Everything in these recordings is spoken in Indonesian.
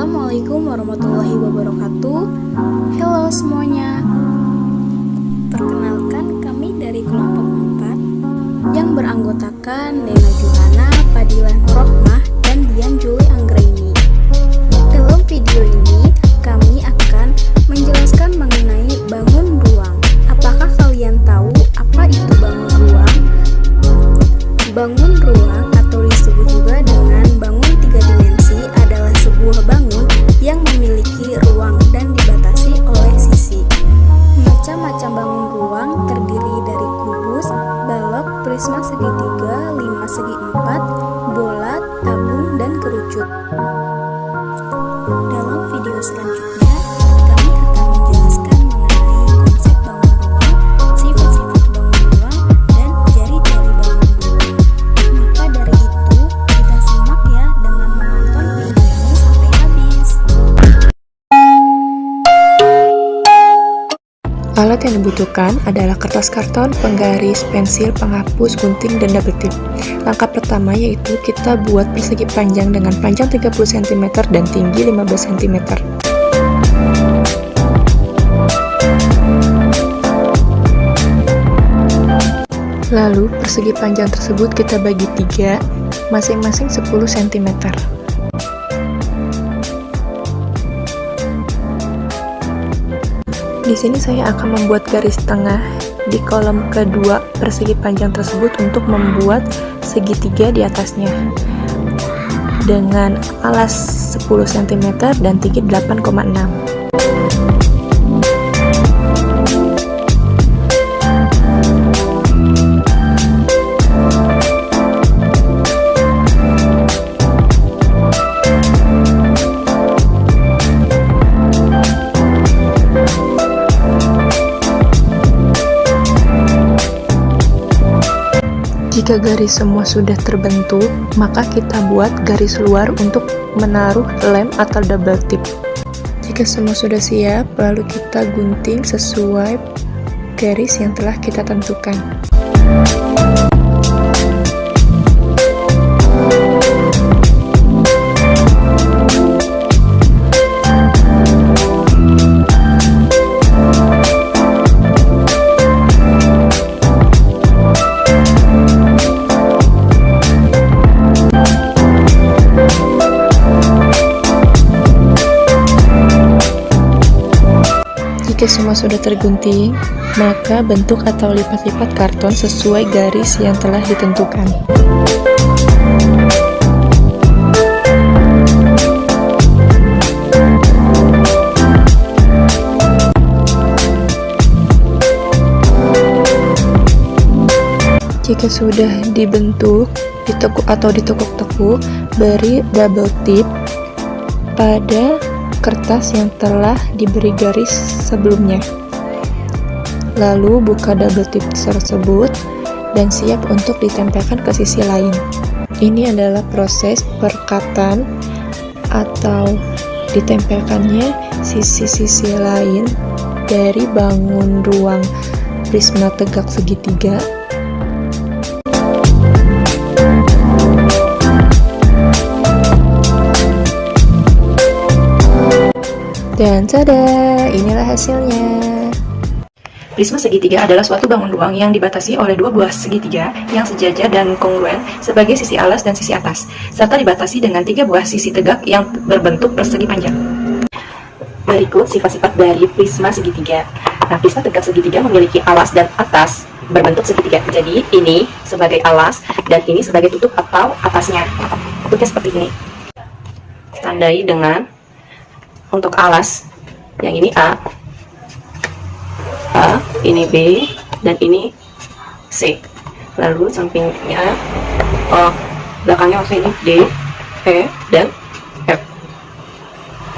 Assalamualaikum warahmatullahi wabarakatuh. Halo semuanya. Perkenalkan, kami dari kelompok 4 yang beranggotakan Nena Juhana, Fadilah Nurrohmah, dan Dian Juli Anggraini. Dalam video ini, kami akan menjelaskan mengenai bangun ruang. Apakah kalian tahu apa itu bangun ruang? Bangun ruang atau disebut juga dengan bangun 3 dimensi adalah sebuah bangun yang memiliki ruang dan dibatasi oleh sisi. Macam-macam bangun ruang terdiri dari kubus, balok, prisma segitiga, 5 segi 4, bola, tabung, dan kerucut. Dalam video selanjutnya, kami akan menjelaskan mengenai konsep bangun ruang, sifat-sifat bangun ruang, dan jari-jari bangun ruang. Maka dari itu, kita simak ya dengan menonton video ini sampai habis. Alat yang dibutuhkan adalah kertas karton, penggaris, pensil, penghapus, gunting, dan double tip. Langkah pertama yaitu kita buat persegi panjang dengan panjang 30 cm dan tinggi 15 cm. Lalu persegi panjang tersebut kita bagi 3, masing-masing 10 cm. Di sini saya akan membuat garis tengah di kolom kedua persegi panjang tersebut untuk membuat segitiga di atasnya dengan alas 10 cm dan tinggi 8,6. Jika garis semua sudah terbentuk, maka kita buat garis luar untuk menaruh lem atau double tip. Jika semua sudah siap, lalu kita gunting sesuai garis yang telah kita tentukan. Jika semua sudah tergunting, maka bentuk atau lipat-lipat karton sesuai garis yang telah ditentukan. Jika sudah dibentuk, ditekuk atau ditekuk-tekuk, beri double tip pada kertas yang telah diberi garis sebelumnya. Lalu buka double tip tersebut dan siap untuk ditempelkan ke sisi lain. Ini adalah proses perekatan atau ditempelkannya sisi-sisi lain dari bangun ruang prisma tegak segitiga. Dan tada, inilah hasilnya. Prisma segitiga adalah suatu bangun ruang yang dibatasi oleh 2 buah segitiga yang sejajar dan kongruen sebagai sisi alas dan sisi atas, serta dibatasi dengan 3 buah sisi tegak yang berbentuk persegi panjang. Berikut sifat-sifat dari prisma segitiga. Nah, prisma tegak segitiga memiliki alas dan atas berbentuk segitiga. Jadi, ini sebagai alas dan ini sebagai tutup atau atasnya. Bentuknya seperti ini. Tandai dengan untuk alas, yang ini A, ini B, dan ini C. Lalu sampingnya belakangnya maksudnya ini D, E, dan F.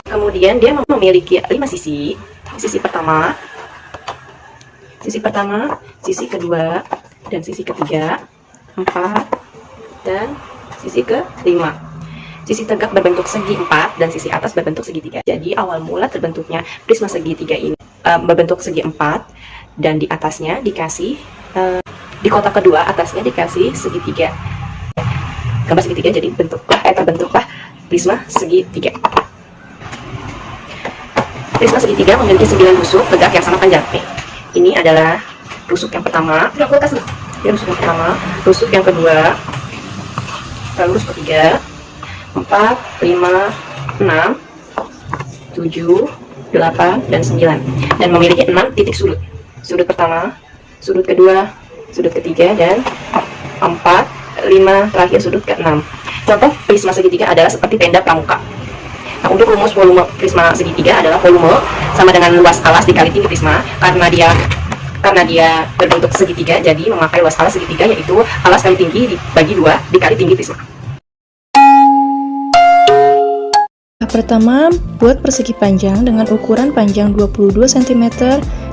Kemudian dia memiliki 5 sisi. Sisi pertama, sisi kedua, dan sisi ketiga, 4, dan sisi kelima. Sisi tegak berbentuk segi 4 dan sisi atas berbentuk segitiga. Jadi awal mula terbentuknya prisma segitiga ini berbentuk segi 4 dan di atasnya dikasih di kotak kedua atasnya dikasih segitiga. Gambar segitiga jadi terbentuklah prisma segitiga. Prisma segitiga memiliki 9 rusuk tegak yang sama panjang. Ini adalah rusuk yang pertama, rusuk yang pertama, rusuk yang kedua, lalu rusuk ketiga, 4, 5, 6, 7, 8, dan 9, dan memiliki 6 titik sudut. Sudut pertama, sudut kedua, sudut ketiga, dan 4, 5, terakhir sudut ke-6. Contoh prisma segitiga adalah seperti tenda pramuka. Nah, untuk rumus volume prisma segitiga adalah volume sama dengan luas alas dikali tinggi prisma. Karena dia berbentuk segitiga, jadi memakai luas alas segitiga, yaitu alas kali tinggi dibagi 2 dikali tinggi prisma. Pertama, buat persegi panjang dengan ukuran panjang 22 cm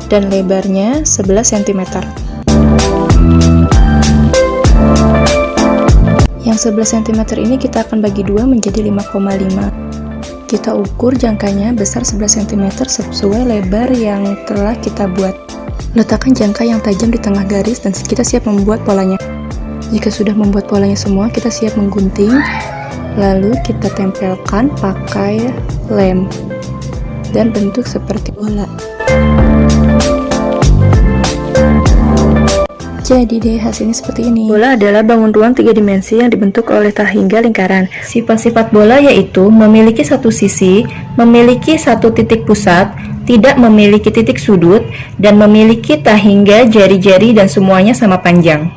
dan lebarnya 11 cm. Yang 11 cm ini kita akan bagi 2 menjadi 5,5. Kita ukur jangkanya besar 11 cm sesuai lebar yang telah kita buat. Letakkan jangka yang tajam di tengah garis dan kita siap membuat polanya. Jika sudah membuat polanya semua, kita siap menggunting. Lalu kita tempelkan pakai lem dan bentuk seperti bola. Jadi deh hasilnya seperti ini. Bola adalah bangun ruang 3 dimensi yang dibentuk oleh tahingga lingkaran. Sifat-sifat bola yaitu memiliki satu sisi, memiliki satu titik pusat, tidak memiliki titik sudut, dan memiliki tahingga, jari-jari, dan semuanya sama panjang.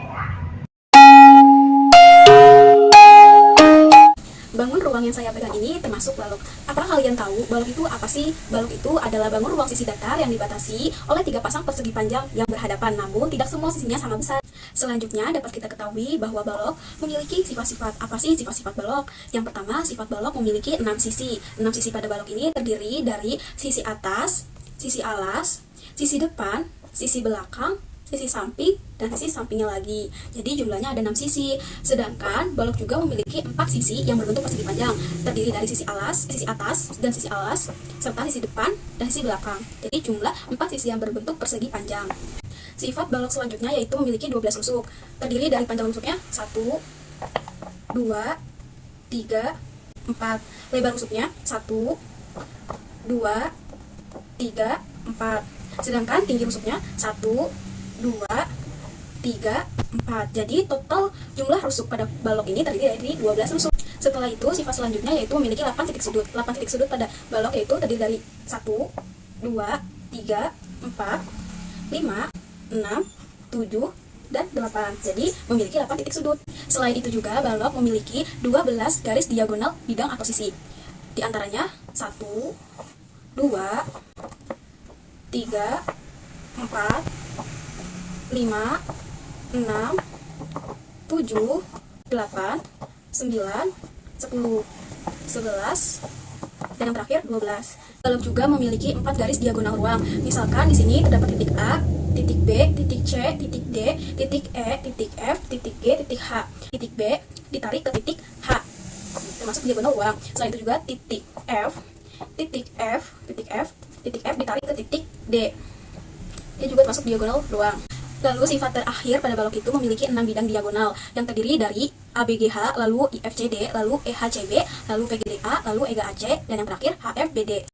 Bangun ruang yang saya pegang ini termasuk balok. Apa kalian tahu balok itu apa sih? Balok itu adalah bangun ruang sisi datar yang dibatasi oleh 3 pasang persegi panjang yang berhadapan, namun tidak semua sisinya sama besar. Selanjutnya dapat kita ketahui bahwa balok memiliki sifat-sifat. Apa sih sifat-sifat balok? Yang pertama, sifat balok memiliki 6 sisi. 6 sisi pada balok ini terdiri dari sisi atas, sisi alas, sisi depan, sisi belakang, sisi samping, dan sisi sampingnya lagi. Jadi jumlahnya ada 6 sisi. Sedangkan balok juga memiliki 4 sisi yang berbentuk persegi panjang, terdiri dari sisi alas, sisi atas, dan sisi alas, serta sisi depan dan sisi belakang. Jadi jumlah 4 sisi yang berbentuk persegi panjang. Sifat balok selanjutnya yaitu memiliki 12 rusuk, terdiri dari panjang rusuknya 1, 2, 3, 4. Lebar rusuknya 1, 2, 3, 4. Sedangkan tinggi rusuknya 1, 2, 3, 4. Jadi total jumlah rusuk pada balok ini terdiri dari 12 rusuk. Setelah itu sifat selanjutnya yaitu memiliki 8 titik sudut. 8 titik sudut pada balok yaitu terdiri dari 1, 2, 3, 4, 5, 6, 7, dan 8. Jadi memiliki 8 titik sudut. Selain itu juga balok memiliki 12 garis diagonal bidang atau sisi. Di antaranya 1, 2, 3, 4, 5, 6, 7, 8, 9, 10, 11, dan yang terakhir 12. Balok juga memiliki 4 garis diagonal ruang. Misalkan di sini terdapat titik A, titik B, titik C, titik D, titik E, titik F, titik G, titik H. Titik B ditarik ke titik H, termasuk diagonal ruang. Selain itu juga titik F, titik F, titik F, titik F ditarik ke titik D. Dia juga termasuk diagonal ruang. Lalu sifat terakhir pada balok itu memiliki 6 bidang diagonal yang terdiri dari ABGH, lalu IFCD, lalu EHCB, lalu VGDA, lalu EGAC, dan yang terakhir HFBD.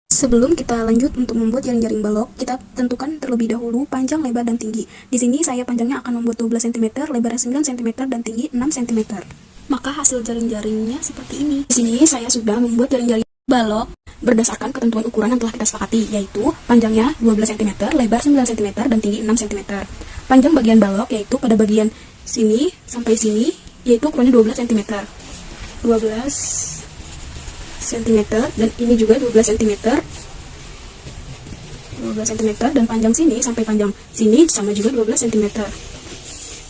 Sebelum kita lanjut untuk membuat jaring-jaring balok, kita tentukan terlebih dahulu panjang, lebar, dan tinggi. Di sini saya panjangnya akan membuat 12 cm, lebarnya 9 cm, dan tinggi 6 cm. Maka hasil jaring-jaringnya seperti ini. Di sini saya sudah membuat jaring-jaring balok berdasarkan ketentuan ukuran yang telah kita sepakati, yaitu panjangnya 12 cm, lebar 9 cm, dan tinggi 6 cm. Panjang bagian balok yaitu pada bagian sini sampai sini, yaitu ukurannya 12 cm. 12 cm, dan ini juga 12 cm. 12 cm, dan panjang sini sampai panjang sini sama juga 12 cm.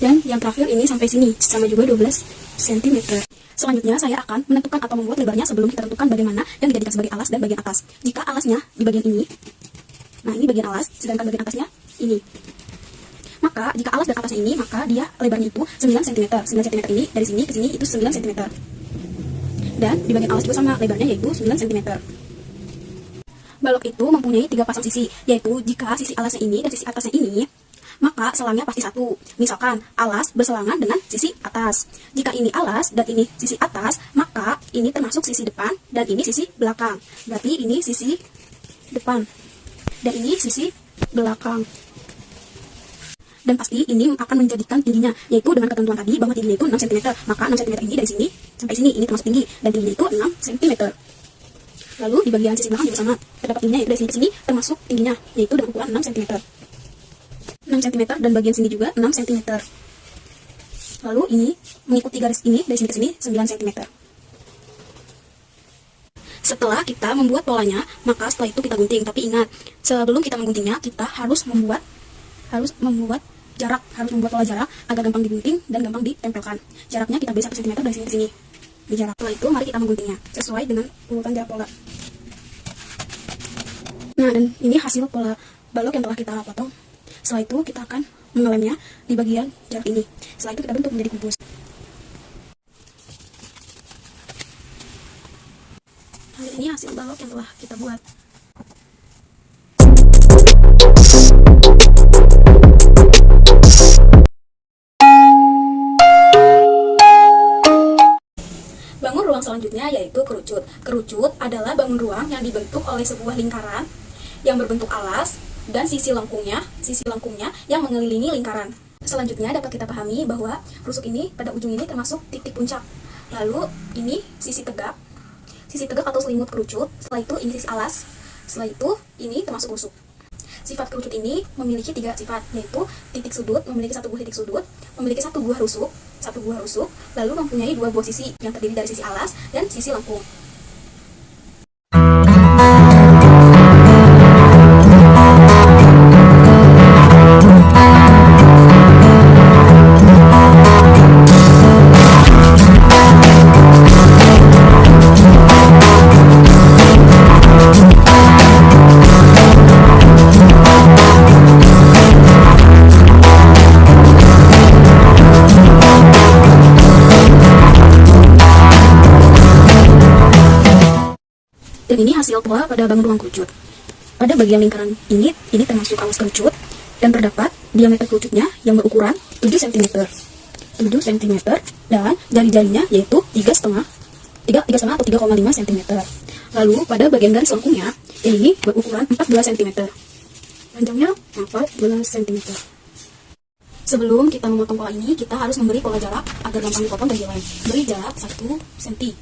Dan yang terakhir ini sampai sini sama juga 12 cm. Selanjutnya saya akan menentukan atau membuat lebarnya sebelum kita tentukan bagaimana yang dijadikan sebagai alas dan bagian atas. Jika alasnya di bagian ini, nah ini bagian alas, sedangkan bagian atasnya ini. Maka jika alas dan atasnya ini, maka dia lebarnya itu 9 cm. 9 cm ini dari sini ke sini itu 9 cm. Dan di bagian alas juga sama, lebarnya yaitu 9 cm. Balok itu mempunyai 3 pasang sisi, yaitu jika sisi alasnya ini dan sisi atasnya ini, maka selangnya pasti satu. Misalkan alas berselangan dengan sisi atas. Jika ini alas dan ini sisi atas, maka ini termasuk sisi depan dan ini sisi belakang. Berarti ini sisi depan dan ini sisi belakang. Dan pasti ini akan menjadikan tingginya, yaitu dengan ketentuan tadi bahwa tingginya itu 6 cm. Maka 6 cm ini dari sini sampai sini, ini termasuk tinggi, dan tingginya itu 6 cm. Lalu di bagian sisi belakang juga sama, terdapat tingginya yaitu dari sini ke sini termasuk tingginya, yaitu dengan ukuran 6 cm. 6 cm dan bagian sini juga 6 cm. Lalu ini mengikuti garis ini dari sini ke sini 9 cm. Setelah kita membuat polanya, maka setelah itu kita gunting. Tapi ingat, sebelum kita mengguntingnya, kita harus membuat jarak, harus membuat pola jarak agar gampang digunting dan gampang ditempelkan. Jaraknya kita beri 1 cm dari sini ke sini. Di jarak. Setelah itu mari kita mengguntingnya sesuai dengan urutan jarak pola. Nah, dan ini hasil pola balok yang telah kita potong. Setelah itu kita akan mengelemnya di bagian jarak ini. Setelah itu kita bentuk menjadi kubus. Nah, ini hasil balok yang telah kita buat. Bangun ruang selanjutnya yaitu kerucut. Kerucut adalah bangun ruang yang dibentuk oleh sebuah lingkaran yang berbentuk alas dan sisi lengkungnya yang mengelilingi lingkaran. Selanjutnya dapat kita pahami bahwa rusuk ini pada ujung ini termasuk titik puncak. Lalu ini sisi tegak atau selimut kerucut. Setelah itu ini sisi alas. Setelah itu ini termasuk rusuk. Sifat kerucut ini memiliki 3 sifat, yaitu titik sudut, memiliki 1 buah titik sudut, memiliki 1 buah rusuk, lalu mempunyai 2 buah sisi yang terdiri dari sisi alas dan sisi lengkung. Dan ini hasil pola pada bangun ruang kerucut. Pada bagian lingkaran ini termasuk alas kerucut dan terdapat diameter kerucutnya yang berukuran 7 cm dan jari-jarinya yaitu 3,5 atau 3,5 cm. Lalu pada bagian garis lengkungnya ini berukuran 14 cm. Panjangnya 14 cm. Sebelum kita memotong pola ini, kita harus memberi pola jarak agar gampang dipotong dan dilem. Beri jarak 1 cm.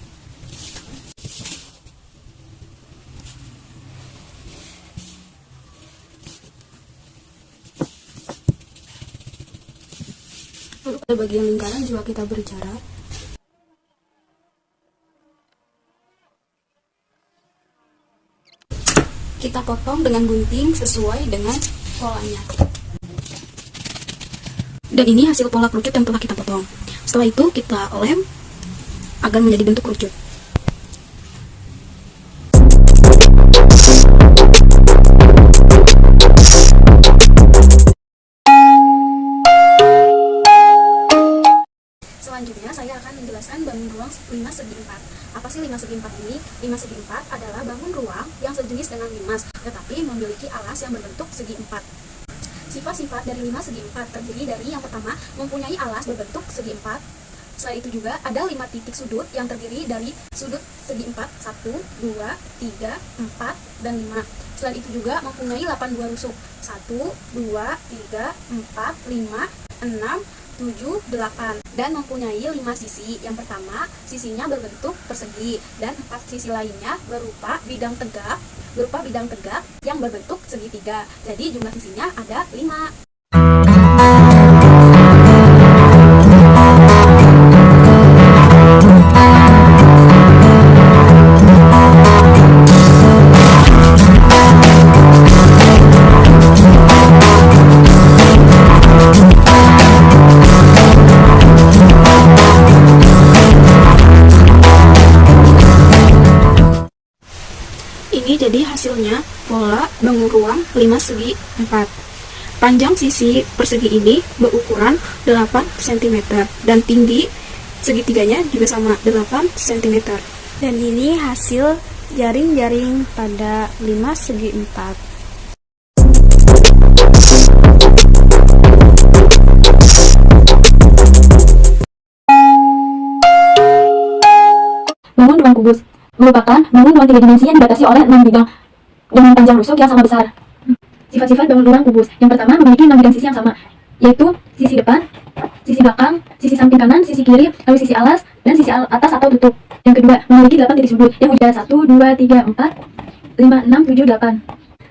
Lalu pada bagian lingkaran juga kita beri jarak. Kita potong dengan gunting sesuai dengan polanya. Dan ini hasil pola kerucut yang telah kita potong. Setelah itu kita lem agar menjadi bentuk kerucut. Selanjutnya saya akan menjelaskan bangun ruang 5 segi 4. Apa sih 5 segi 4 ini? 5 segi 4 adalah bangun ruang yang sejenis dengan limas, tetapi memiliki alas yang berbentuk segi 4. Sifat-sifat dari 5 segi 4 terdiri dari yang pertama, mempunyai alas berbentuk segi 4. Selain itu juga ada 5 titik sudut yang terdiri dari sudut segi 4, 1, 2, 3, 4, dan 5. Selain itu juga mempunyai 8 buah rusuk, 1, 2, 3, 4, 5, 6, 7, 8, dan mempunyai 5 sisi. Yang pertama, sisinya berbentuk persegi dan 4 sisi lainnya berupa bidang tegak yang berbentuk segitiga. Jadi jumlah sisinya ada 5. Ini jadi hasilnya pola bangun ruang 5 segi 4. Panjang sisi persegi ini berukuran 8 cm dan tinggi segitiganya juga sama 8 cm. Dan ini hasil jaring-jaring pada 5 segi 4. ruang kubus merupakan bangun ruang 3 dimensi yang dibatasi oleh 6 bidang dengan panjang rusuk yang sama besar. Sifat-sifat bangun ruang kubus. Yang pertama, memiliki 6 bidang sisi yang sama, yaitu sisi depan, sisi belakang, sisi samping kanan, sisi kiri, lalu sisi alas, dan sisi atas atau tutup. Yang kedua, memiliki 8 titik sudut yang ujian 1, 2, 3, 4, 5, 6, 7, 8.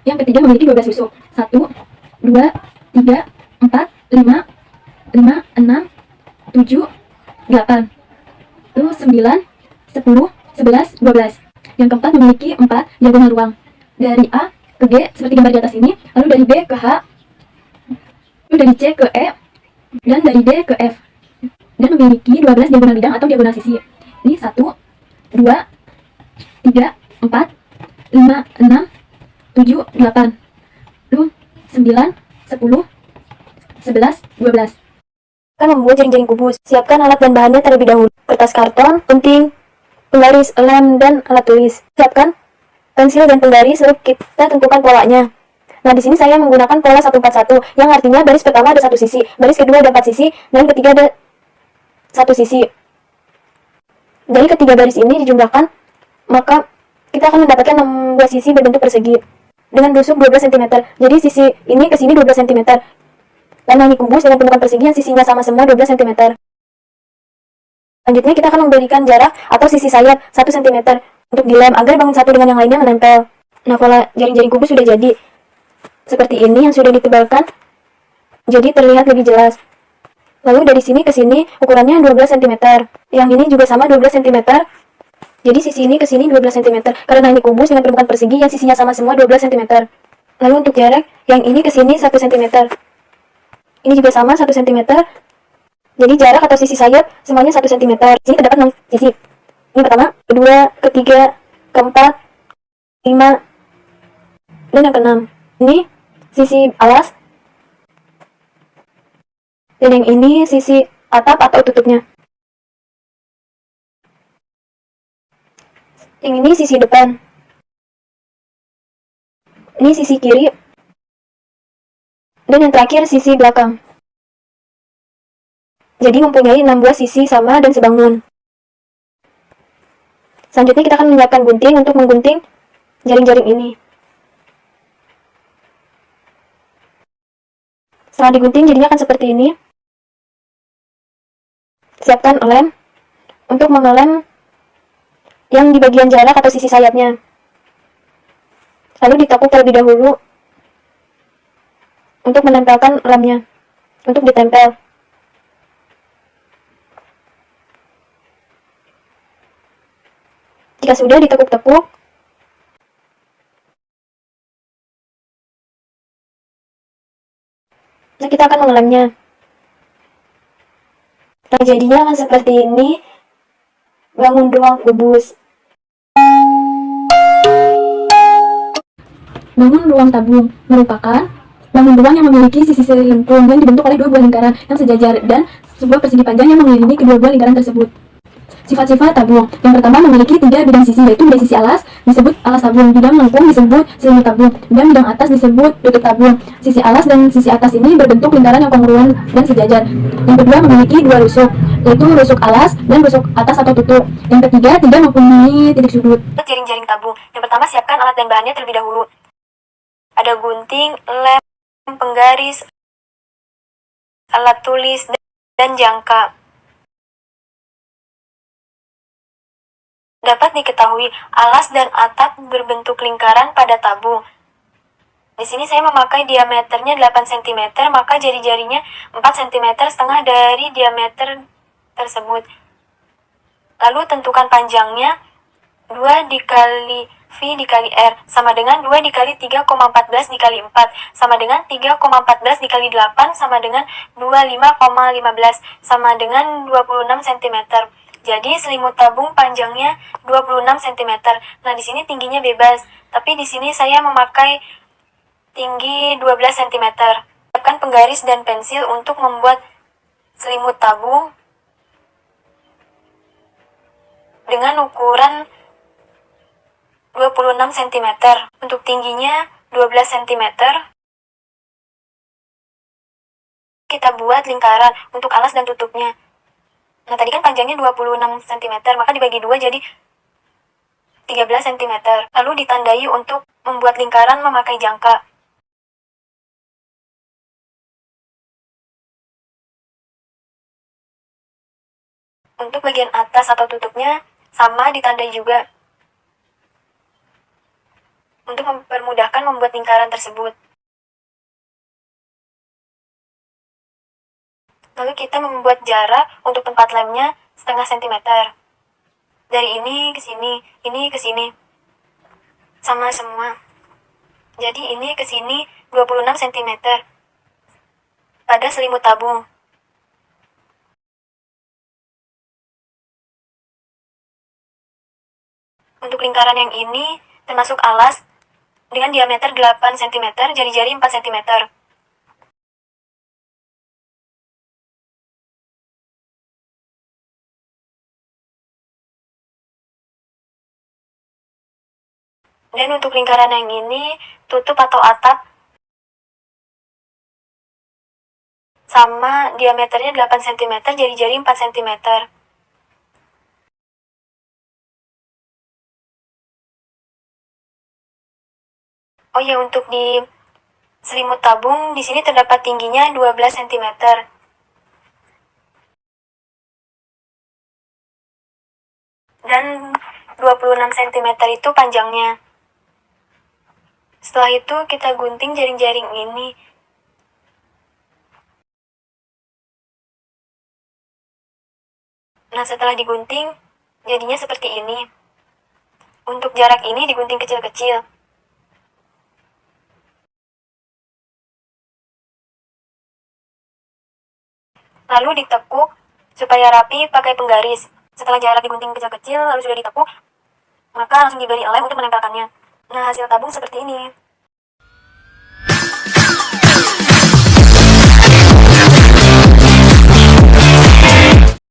Yang ketiga, memiliki 12 rusuk. 1, 2, 3, 4, 5, 6, 7, 8. Lalu 9, 10, 11, 12. Yang keempat, memiliki 4 diagonal ruang. Dari A ke G seperti gambar di atas ini, lalu dari B ke H, lalu dari C ke E, dan dari D ke F. Dan memiliki 12 diagonal bidang atau diagonal sisi. Ini 1, 2, 3, 4, 5, 6, 7, 8. Lalu 9, 10, 11, 12. Akan membuat jaring-jaring kubus. Siapkan alat dan bahannya terlebih dahulu. Kertas karton, gunting, penggaris, lem, dan alat tulis. Siapkan pensil dan penggaris, lalu kita tentukan polanya. Nah, di sini saya menggunakan pola 141, yang artinya baris pertama ada 1 sisi, baris kedua ada 4 sisi, dan ketiga ada 1 sisi. Dari ketiga baris ini dijumlahkan, maka kita akan mendapatkan 16 sisi berbentuk persegi dengan rusuk 12 cm. Jadi sisi ini ke sini 12 cm. Dan ini kubus dengan bentukan persegi yang sisinya sama semua 12 cm. Selanjutnya kita akan memberikan jarak atau sisi sayap 1 cm untuk dilem agar bangun satu dengan yang lainnya menempel. Nah, pola jaring-jaring kubus sudah jadi. Seperti ini yang sudah ditebalkan, jadi terlihat lebih jelas. Lalu dari sini ke sini ukurannya 12 cm. Yang ini juga sama 12 cm. Jadi sisi ini ke sini 12 cm. Karena ini kubus dengan permukaan persegi yang sisinya sama semua 12 cm. Lalu untuk jarak, yang ini ke sini 1 cm. Ini juga sama 1 cm. Jadi jarak atau sisi sayap semuanya 1 cm. Di sini terdapat 6 sisi. Ini pertama, kedua, ketiga, keempat, 5, dan yang keenam. Ini sisi alas. Dan yang ini sisi atap atau tutupnya. Yang ini sisi depan. Ini sisi kiri. Dan yang terakhir sisi belakang. Jadi mempunyai 6 buah sisi sama dan sebangun. Selanjutnya kita akan menyiapkan gunting untuk menggunting jaring-jaring ini. Setelah digunting jadinya akan seperti ini. Siapkan lem untuk mengelem yang di bagian jarak atau sisi sayapnya. Lalu ditekuk terlebih dahulu untuk menempelkan lemnya, untuk ditempel. Jika sudah ditekuk-tekuk, nah kita akan mengelemnya. Nah, jadinya akan seperti ini bangun ruang kubus. Bangun ruang tabung merupakan bangun ruang yang memiliki sisi lengkung yang dibentuk oleh 2 buah lingkaran yang sejajar dan sebuah persegi panjang yang mengelilingi kedua buah lingkaran tersebut. Sifat-sifat tabung. Yang pertama, memiliki 3 bidang sisi, yaitu bidang sisi alas disebut alas tabung, bidang lengkung disebut selimut tabung, dan bidang atas disebut tutup tabung. Sisi alas dan sisi atas ini berbentuk lingkaran yang kongruan dan sejajar. Yang kedua, memiliki 2 rusuk, yaitu rusuk alas dan rusuk atas atau tutup. Yang ketiga, tidak mempunyai titik sudut. Jaring-jaring tabung. Yang pertama, siapkan alat dan bahannya terlebih dahulu. Ada gunting, lem, penggaris, alat tulis, dan jangka. Dapat diketahui, alas dan atap berbentuk lingkaran pada tabung. Di sini saya memakai diameternya 8 cm, maka jari-jarinya 4 cm setengah dari diameter tersebut. Lalu tentukan panjangnya 2 dikali V dikali R sama dengan 2 dikali 3,14 dikali 4 sama dengan 3,14 dikali 8 sama dengan 25,15 sama dengan 26 cm. Jadi selimut tabung panjangnya 26 cm. Nah, di sini tingginya bebas, tapi di sini saya memakai tinggi 12 cm. Siapkan penggaris dan pensil untuk membuat selimut tabung dengan ukuran 26 cm. Untuk tingginya 12 cm. Kita buat lingkaran untuk alas dan tutupnya. Nah, tadi kan panjangnya 26 cm, maka dibagi 2 jadi 13 cm. Lalu ditandai untuk membuat lingkaran memakai jangka. Untuk bagian atas atau tutupnya, sama ditandai juga. Untuk mempermudahkan membuat lingkaran tersebut. Lalu kita membuat jarak untuk tempat lemnya setengah sentimeter. Dari ini ke sini, ini ke sini. Sama semua. Jadi ini ke sini 26 cm. Pada selimut tabung. Untuk lingkaran yang ini termasuk alas dengan diameter 8 cm, jari-jari 4 cm. Dan untuk lingkaran yang ini, tutup atau atap sama diameternya 8 cm, jari-jari 4 cm. Oh ya, untuk di selimut tabung, di sini terdapat tingginya 12 cm. Dan 26 cm itu panjangnya. Setelah itu kita gunting jaring-jaring ini. Nah, setelah digunting, jadinya seperti ini. Untuk jarak ini digunting kecil-kecil. Lalu ditekuk supaya rapi pakai penggaris. Setelah jarak digunting kecil-kecil lalu sudah ditekuk, maka langsung diberi lem untuk menempelkannya. Nah, hasil tabung seperti ini.